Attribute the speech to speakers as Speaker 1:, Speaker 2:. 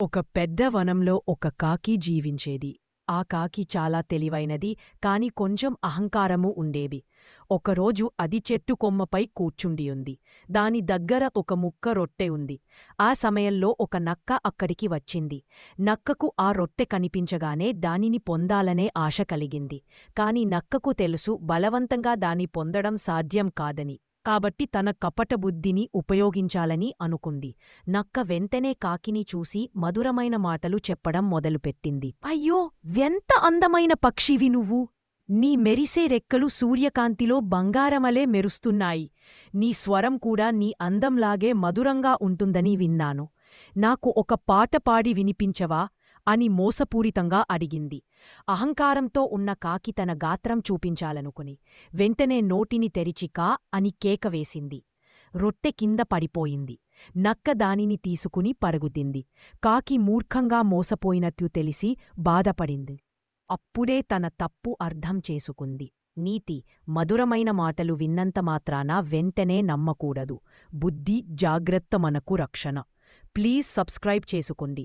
Speaker 1: ఒక పెద్ద వనంలో ఒక కాకి జీవించేది. ఆ కాకి చాలా తెలివైనది, కాని కొంచెం అహంకారమూ ఉండేది. ఒకరోజు అది చెట్టు కొమ్మపై కూర్చుండియుంది. దాని దగ్గర ఒక ముక్క రొట్టె ఉంది. ఆ సమయంలో ఒక నక్క అక్కడికి వచ్చింది. నక్కకు ఆ రొట్టె కనిపించగానే దానిని పొందాలనే ఆశ కలిగింది. కాని నక్కకు తెలుసు బలవంతంగా దాని పొందడం సాధ్యం కాదని. కాబట్టి తన కపటబుద్ధిని ఉపయోగించాలని అనుకుంది. నక్క వెంటనే కాకిని చూసి మధురమైన మాటలు చెప్పడం మొదలుపెట్టింది. అయ్యో, ఎంత అందమైన పక్షివి నువ్వు! నీ మెరిసే రెక్కలు సూర్యకాంతిలో బంగారమలే మెరుస్తున్నాయి. నీ స్వరం కూడా నీ అందంలాగే మధురంగా ఉంటుందని విన్నాను. నాకు ఒక పాట పాడి వినిపించవా? అని మోసపూరితంగా అడిగింది. అహంకారంతో ఉన్న కాకి తన గాత్రం చూపించాలనుకుని వెంటనే నోటిని తెరిచి కా అని కేక వేసింది. రొట్టె కింద పడిపోయింది. నక్క దానిని తీసుకుని పరుగుతింది. కాకి మూర్ఖంగా మోసపోయినట్లు తెలిసి బాధపడింది. అప్పుడే తన తప్పు అర్థం చేసుకుంది. నీతి: మధురమైన మాటలు విన్నంత మాత్రాన వెంటనే నమ్మకూడదు. బుద్ధి, జాగ్రత్త మనకు రక్షణ. ప్లీజ్ సబ్స్క్రైబ్ చేసుకోండి.